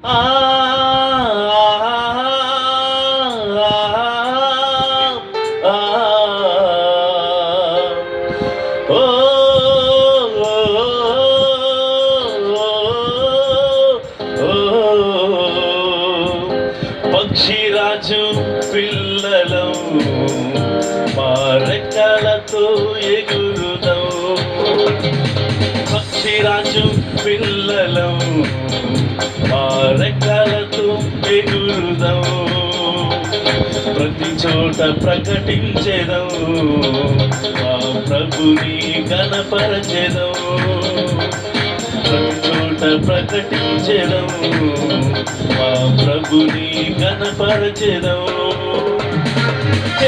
ఆ ఆ ఓ పక్షిరాజు పిల్లలం మా రెక్కలతో ఎగురుదాం పక్షిరాజు పిల్లలం మా రెక్కలతో ఎగురుదాం ప్రతి చోట ప్రకటించెదం మా ప్రభుని కనపరచెదం ప్రతి చోట ప్రకటించెదం మా ప్రభుని కనపరచెదం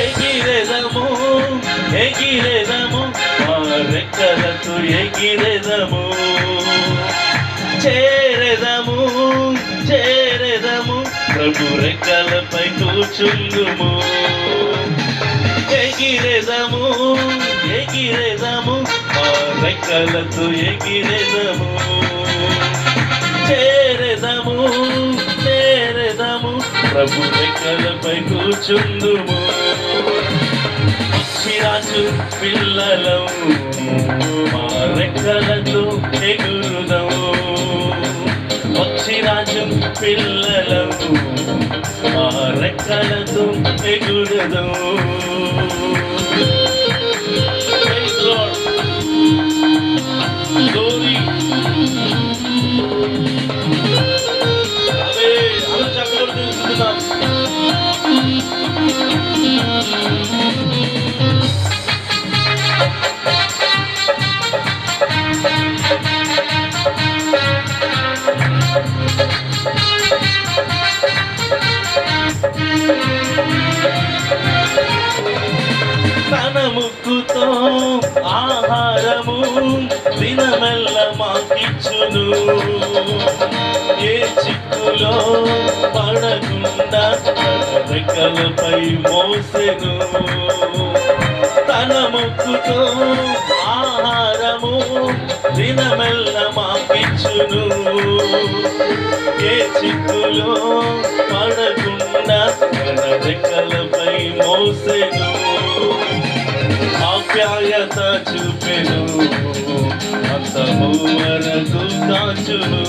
ఎగిరెదము ఎగిరెదము మా రెక్కలతో ఎగిరెదము చేరెదము చేరెదము ప్రభు రెక్కలపై కూర్చుందుము ఎగిరెదము ఎగిరెదము మా రెక్కలతో ఎగిరెదము చేరెదము చేరెదము ప్రభు రెక్కలపై కూర్చుందుము పక్షిరాజు పిల్లలం మా రెక్కలతో ఎగురుదాం పక్షిరాజు పిల్లలం మా రెక్కలతో ఎగురుదాం Glory. అదే అను చక్కలు చూస్తున్నాం తన ముక్కుతో ఆహారము దినమెల్ల మాకిచ్చును ఏ చిక్కులో పడకుండా రెక్కలపై మోసెను తన ముక్కుతో ఆహారము దినమెల్ల మాకిచ్చును ఏ చిక్కులో పడకుండా రెక్కలపై మోసెను ఆప్యాయత చూపెను అంతము వరకు కాచును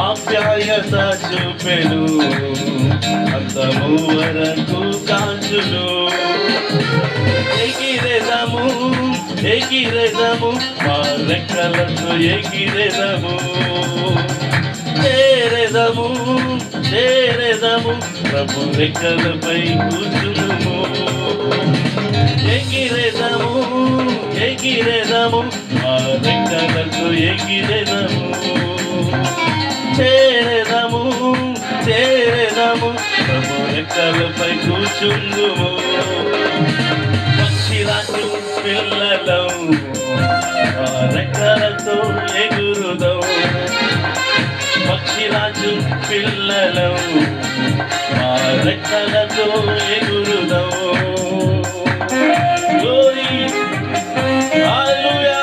ఆప్యాయత చూపెను అంతము వరకు కాచును ఎగిరెదము ఎగిరెదము మా రెక్కలతో ఎగిరెదము చేరెదము చేరెదము ప్రభు రెక్కలపై కూర్చునుము ఎగిరెదము ఎగిరెదము మా రెక్కలతో ఎగిరెదము చేరెదము చేరెదము ప్రభు రెక్కలపై కూర్చుందుము పక్షిరాజు పిల్లలం మా రెక్కలతో ఎగురుదాం పక్షిరాజు పిల్లలం మా రెక్కలతో ఎగురుదాం Glory, hallelujah.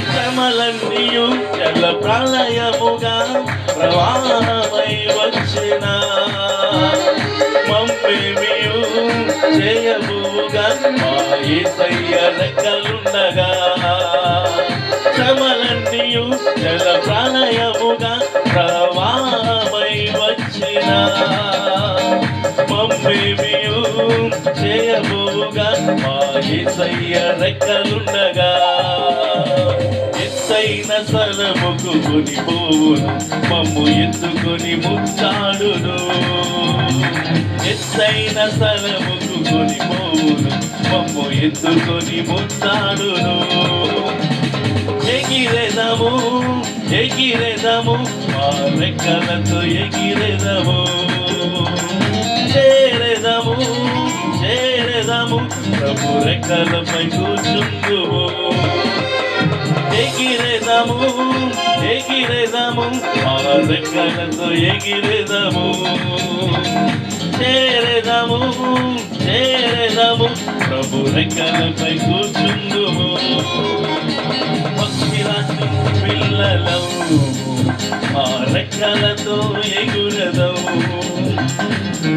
శ్రమలన్నీయు జల ప్రళయముగా ప్రవాహమై వచ్చిన మంపేమియు చేయబోగా మా యేసయ్య రెక్కలుండగా శ్రమలన్నీయు జల ప్రళయముగా ప్రవాహమై వచ్చిన మంపేమియు చేయబోగా మా యేసయ్య రెక్కలుండగా ఎత్తైన స్థలముకు కొనిపోవును మమ్ము ఎత్తుకొని ముచ్చాడును ఎత్తైన స్థలముకు కొనిపోవును మమ్ము ఎత్తుకొని ముచ్చాడును ఎగిరెదము ఎగిరెదము మా రెక్కలతో ఎగిరెదము చేరెదము ప్రభు రెక్కలపై కూర్చుందుము ఎగిరేదము ఎగిరేదము ఆ రెక్కలతో ఎగిరేదము చేరేదము చేరేదము ప్రభు రెక్కలపై కూర్చుందుము పక్షిరాజు పిల్లలము ఆ రెక్కలతో ఎగురదము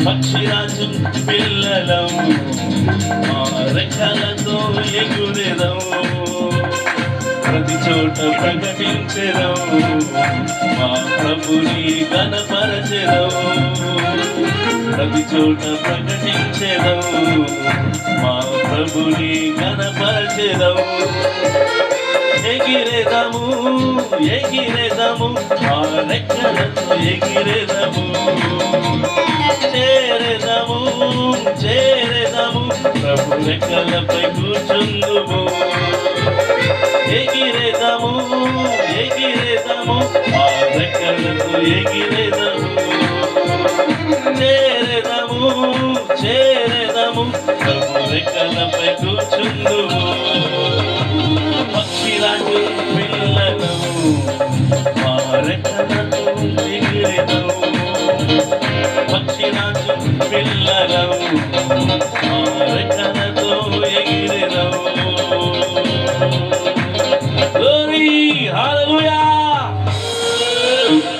పక్షిరాజు పిల్లలము ఆ రెక్కలతో ఎగురెదము ప్రతి చోట ప్రకటించెదము మా ప్రభుని ఘనపరచెదము ప్రతి చోట ప్రకటించెదము మా ప్రభుని ఘనపరచెదము ఎగిరేదము ఎగిరేదము ఆ రెక్కలతో ఎగిరేదము చేరేదము చేరేదము ప్రభు రెక్కలపై కూర్చుందుము ఎగిరేదము ఎగిరేదము ఆ రెక్కలతో ఎగిరేదము చేరేదము చేరేదము ప్రభు రెక్కలపై కూర్చుందుము పక్షిరాజు పిల్లలము మా రెక్కలతో ఎగిరేదము పక్షిరాజు పిల్లలము మా రెక్కలతో ఎగిరేదము